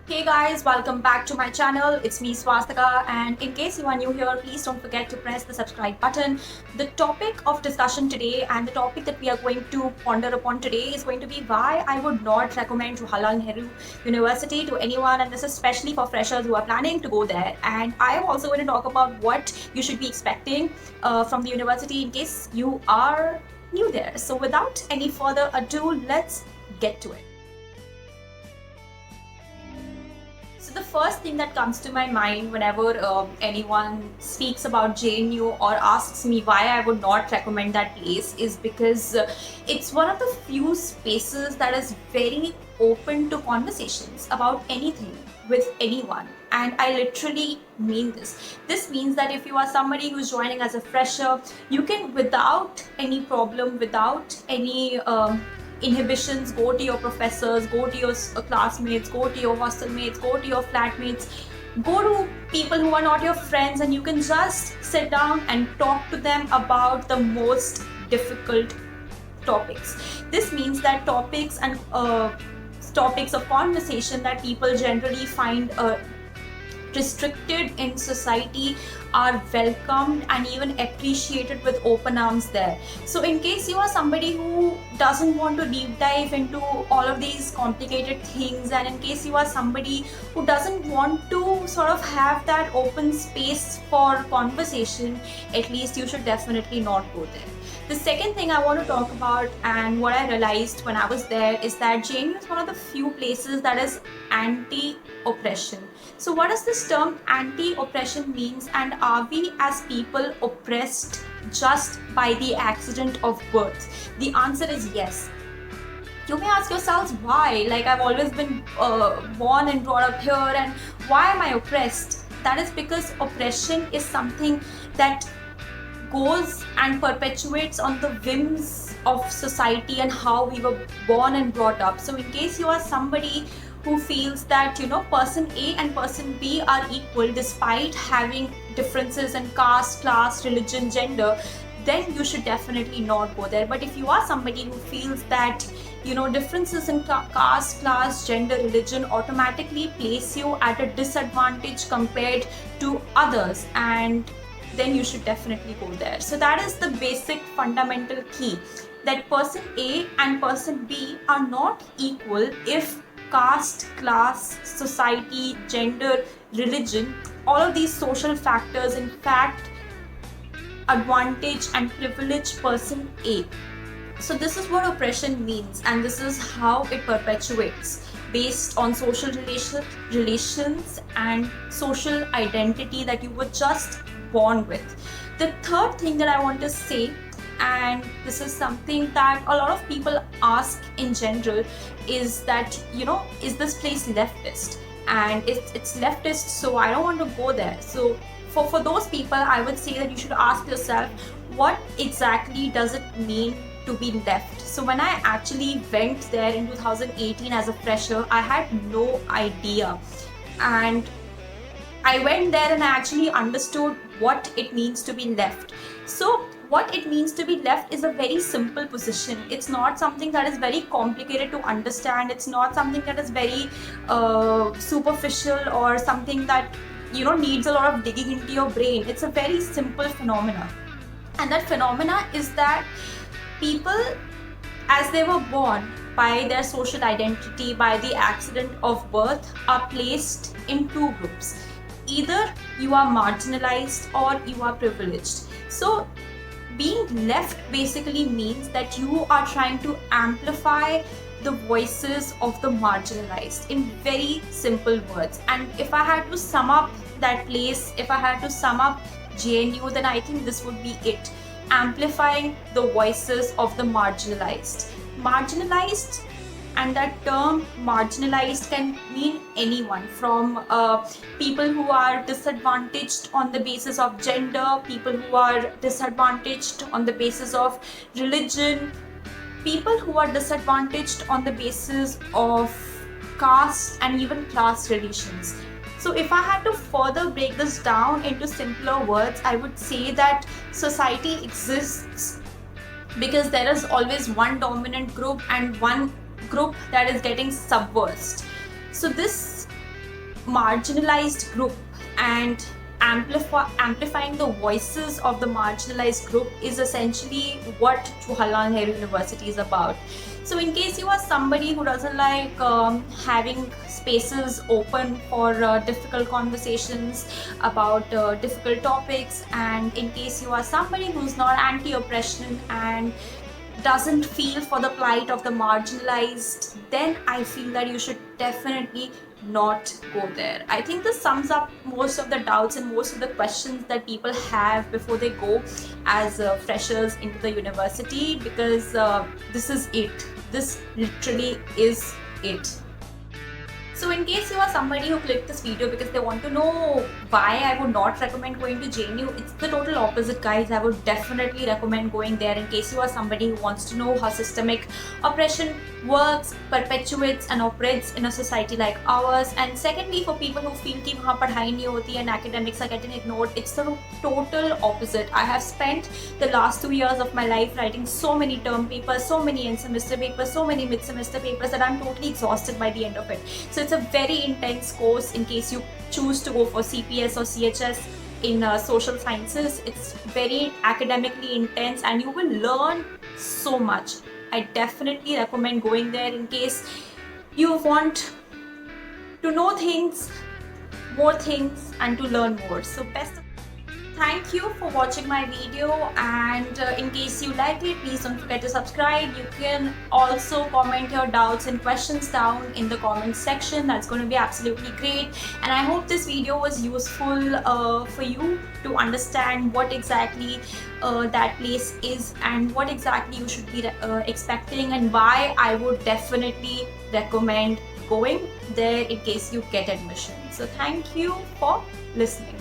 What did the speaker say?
Hey guys, welcome back to my channel. It's me Swastika, and in case you are new here, please don't forget to press the subscribe button. The topic of discussion today and the topic that we are going to ponder upon today is going to be why I would not recommend Jawaharlal Nehru University to anyone, and this is especially for freshers who are planning to go there. And I am also going to talk about what you should be expecting from the university in case you are new there. So without any further ado, let's get to it. So the first thing that comes to my mind whenever anyone speaks about JNU or asks me why I would not recommend that place is because it's one of the few spaces that is very open to conversations about anything with anyone. And I literally mean this. This means that if you are somebody who's joining as a fresher, you can, without any problem, without any inhibitions, go to your professors, go to your classmates, go to your hostel mates, go to your flatmates, go to people who are not your friends, and you can just sit down and talk to them about the most difficult topics. This means that topics of conversation that people generally find restricted in society are welcomed and even appreciated with open arms there. So in case you are somebody who doesn't want to deep dive into all of these complicated things, and in case you are somebody who doesn't want to sort of have that open space for conversation, at least you should definitely not go there. The second thing I want to talk about, and what I realized when I was there, is that JNU is one of the few places that is anti-oppression. So what does this term anti-oppression means, and are we as people oppressed just by the accident of birth? The answer is yes. You may ask yourselves why, like I've always been born and brought up here, and why am I oppressed? That is because oppression is something that goes and perpetuates on the whims of society and how we were born and brought up. So in case you are somebody who feels that person A and person B are equal despite having differences in caste, class, religion, gender, then you should definitely not go there. But if you are somebody who feels that differences in caste, class, gender, religion automatically place you at a disadvantage compared to others, and then you should definitely go there. So that is the basic fundamental key, that person A and person B are not equal if caste, class, society, gender, religion, all of these social factors in fact advantage and privilege person A. So this is what oppression means, and this is how it perpetuates based on social relations and social identity that you were just born with. The third thing that I want to say, and this is something that a lot of people ask in general, is that is this place leftist? And it's leftist, so I don't want to go there. So for those people, I would say that you should ask yourself, what exactly does it mean to be left? So when I actually went there in 2018 as a fresher, I had no idea, and I went there and I actually understood what it means to be left. So what it means to be left is a very simple position. It's not something that is very complicated to understand. It's not something that is very superficial or something that needs a lot of digging into your brain. It's a very simple phenomena, and that phenomena is that people, as they were born, by their social identity, by the accident of birth, are placed in two groups. Either you are marginalized or you are privileged. So being left basically means that you are trying to amplify the voices of the marginalized, in very simple words. And if I had to sum up that place, if I had to sum up JNU, then I think this would be it: amplifying the voices of the marginalized. Marginalized, and that term marginalized can mean anyone from people who are disadvantaged on the basis of gender, people who are disadvantaged on the basis of religion, people who are disadvantaged on the basis of caste and even class relations. So if I had to further break this down into simpler words, I would say that society exists because there is always one dominant group and one group that is getting subversed. So this marginalized group and amplifying the voices of the marginalized group is essentially what Jawaharlal Nehru University is about. So in case you are somebody who doesn't like having spaces open for difficult conversations about difficult topics, and in case you are somebody who's not anti-oppression and doesn't feel for the plight of the marginalized, then I feel that you should definitely not go there. I think this sums up most of the doubts and most of the questions that people have before they go as freshers into the university, because this is it. This literally is it. So in case you are somebody who clicked this video because they want to know why I would not recommend going to JNU, it's the total opposite, guys. I would definitely recommend going there in case you are somebody who wants to know how systemic oppression works, perpetuates and operates in a society like ours. And secondly, for people who feel कि वहाँ पढ़ाई नहीं होती and academics are getting ignored, it's the total opposite. I have spent the last 2 years of my life writing so many term papers, so many end semester papers, so many mid semester papers that I'm totally exhausted by the end of it. So it's a very intense course in case you choose to go for CPS or CHS in social sciences. It's very academically intense and you will learn so much. I definitely recommend going there in case you want to know things, more things, and to learn more. So thank you for watching my video, and in case you liked it, please don't forget to subscribe. You can also comment your doubts and questions down in the comment section. That's going to be absolutely great, and I hope this video was useful for you to understand what exactly that place is and what exactly you should be expecting, and why I would definitely recommend going there in case you get admission. So thank you for listening.